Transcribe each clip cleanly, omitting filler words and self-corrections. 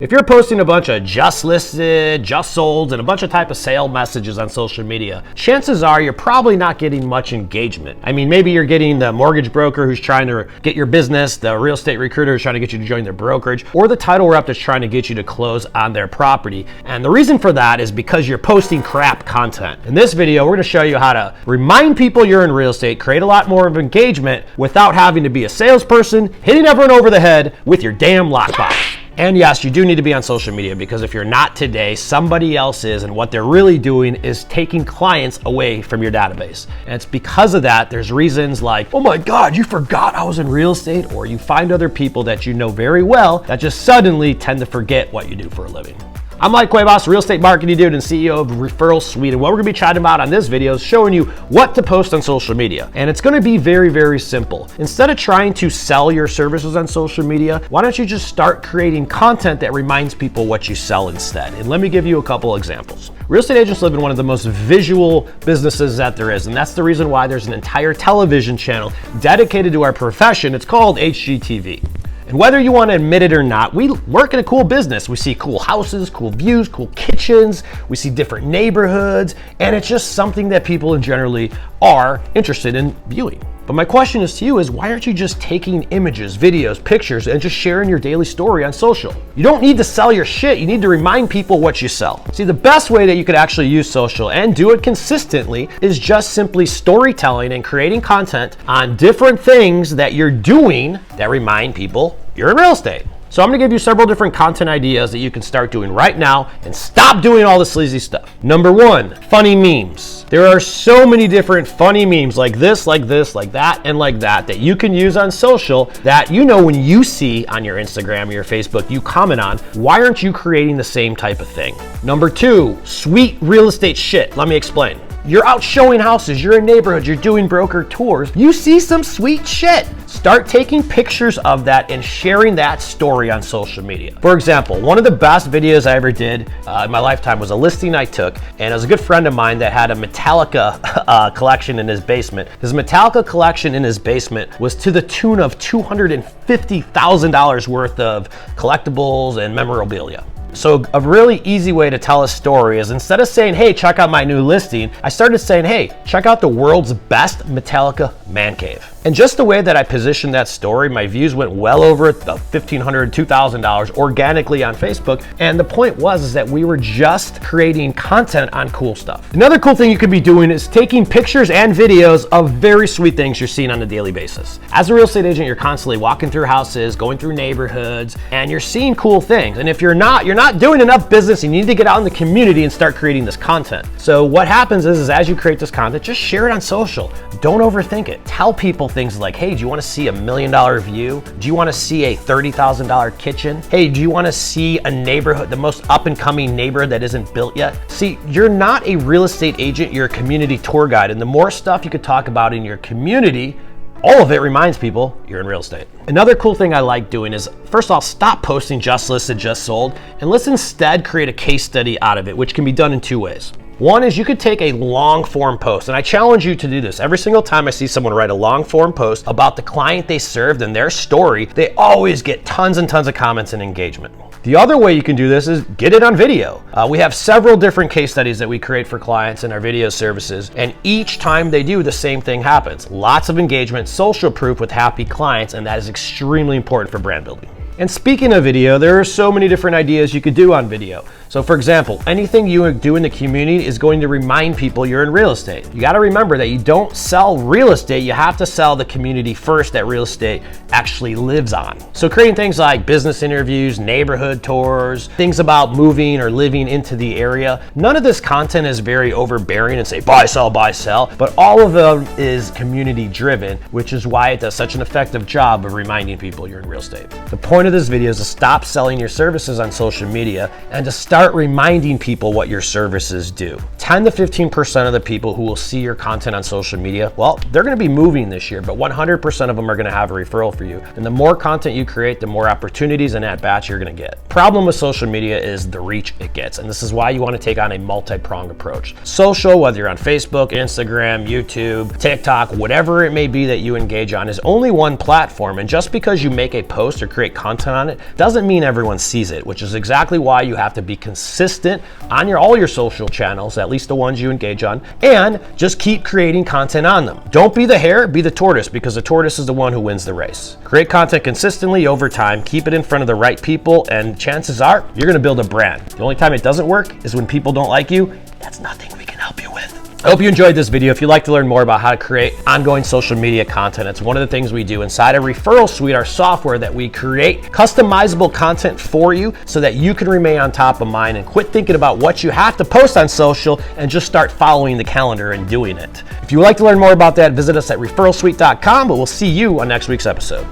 If you're posting a bunch of just listed, just sold, and a bunch of type of sale messages on social media, chances are you're probably not getting much engagement. I mean, maybe you're getting the mortgage broker who's trying to get your business, the real estate recruiter who's trying to get you to join their brokerage, or the title rep that's trying to get you to close on their property. And the reason for that is because you're posting crap content. In this video, we're gonna show you how to remind people you're in real estate, create a lot more of engagement without having to be a salesperson, hitting everyone over the head with your damn lockbox. And yes, you do need to be on social media, because if you're not today, somebody else is, and what they're really doing is taking clients away from your database. And it's because of that, there's reasons like, oh my God, you forgot I was in real estate, or you find other people that you know very well that just suddenly tend to forget what you do for a living. I'm Mike Cuevas, real estate marketing dude and CEO of Referrals Suite. And what we're gonna be chatting about on this video is showing you what to post on social media. And it's gonna be very, very simple. Instead of trying to sell your services on social media, why don't you just start creating content that reminds people what you sell instead? And let me give you a couple examples. Real estate agents live in one of the most visual businesses that there is. And that's the reason why there's an entire television channel dedicated to our profession. It's called HGTV. And whether you want to admit it or not, we work in a cool business. We see cool houses, cool views, cool kitchens, we see different neighborhoods, and it's just something that people generally are interested in viewing. But my question is to you is, why aren't you just taking images, videos, pictures, and just sharing your daily story on social? You don't need to sell your shit, you need to remind people what you sell. See, the best way that you could actually use social and do it consistently is just simply storytelling and creating content on different things that you're doing that remind people you're in real estate. So I'm gonna give you several different content ideas that you can start doing right now and stop doing all the sleazy stuff. Number one, funny memes. There are so many different funny memes like this, like that, and like that you can use on social that you know when you see on your Instagram or your Facebook, you comment on. Why aren't you creating the same type of thing? Number two, sweet real estate shit. Let me explain. You're out showing houses, you're in neighborhoods, you're doing broker tours, you see some sweet shit. Start taking pictures of that and sharing that story on social media. For example, one of the best videos I ever did in my lifetime was a listing I took, and it was a good friend of mine that had a Metallica collection in his basement. His Metallica collection in his basement was to the tune of $250,000 worth of collectibles and memorabilia. So a really easy way to tell a story is, instead of saying, hey, check out my new listing, I started saying, hey, check out the world's best Metallica man cave. And just the way that I positioned that story, my views went well over the $1,500, $2,000 organically on Facebook. And the point was that we were just creating content on cool stuff. Another cool thing you could be doing is taking pictures and videos of very sweet things you're seeing on a daily basis. As a real estate agent, you're constantly walking through houses, going through neighborhoods, and you're seeing cool things. And if you're not doing enough business, you need to get out in the community and start creating this content. So what happens is as you create this content, just share it on social. Don't overthink it. Tell people things like, hey, do you want to see $1 million view? Do you want to see a $30,000 kitchen? Hey, do you want to see a neighborhood, the most up and coming neighborhood that isn't built yet? See, you're not a real estate agent, you're a community tour guide. And the more stuff you could talk about in your community, all of it reminds people you're in real estate. Another cool thing I like doing is, first off, stop posting just listed, just sold, and let's instead create a case study out of it, which can be done in two ways. One is you could take a long form post, and I challenge you to do this. Every single time I see someone write a long form post about the client they served and their story, they always get tons and tons of comments and engagement. The other way you can do this is get it on video. We have several different case studies that we create for clients in our video services, and each time they do, the same thing happens. Lots of engagement, social proof with happy clients, and that is extremely important for brand building. And speaking of video, there are so many different ideas you could do on video. So for example, anything you do in the community is going to remind people you're in real estate. You gotta remember that you don't sell real estate, you have to sell the community first that real estate actually lives on. So creating things like business interviews, neighborhood tours, things about moving or living into the area. None of this content is very overbearing and say buy, sell, but all of them is community driven, which is why it does such an effective job of reminding people you're in real estate. The point of this video is to stop selling your services on social media and to start start reminding people what your services do. 10 to 15% of the people who will see your content on social media, well, they're gonna be moving this year, but 100% of them are gonna have a referral for you. And the more content you create, the more opportunities and at-bats you're gonna get. Problem with social media is the reach it gets, and this is why you wanna take on a multi-pronged approach. Social, whether you're on Facebook, Instagram, YouTube, TikTok, whatever it may be that you engage on, is only one platform, and just because you make a post or create content on it doesn't mean everyone sees it, which is exactly why you have to be consistent on all your social channels, at least the ones you engage on, and just keep creating content on them. Don't be the hare, be the tortoise, because the tortoise is the one who wins the race. Create content consistently over time, keep it in front of the right people, and chances are you're gonna build a brand. The only time it doesn't work is when people don't like you. That's nothing we can help you with. I hope you enjoyed this video. If you'd like to learn more about how to create ongoing social media content, it's one of the things we do inside of Referral Suite, our software that we create customizable content for you so that you can remain on top of mind and quit thinking about what you have to post on social and just start following the calendar and doing it. If you would like to learn more about that, visit us at referralsuite.com, but we'll see you on next week's episode.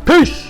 Peace!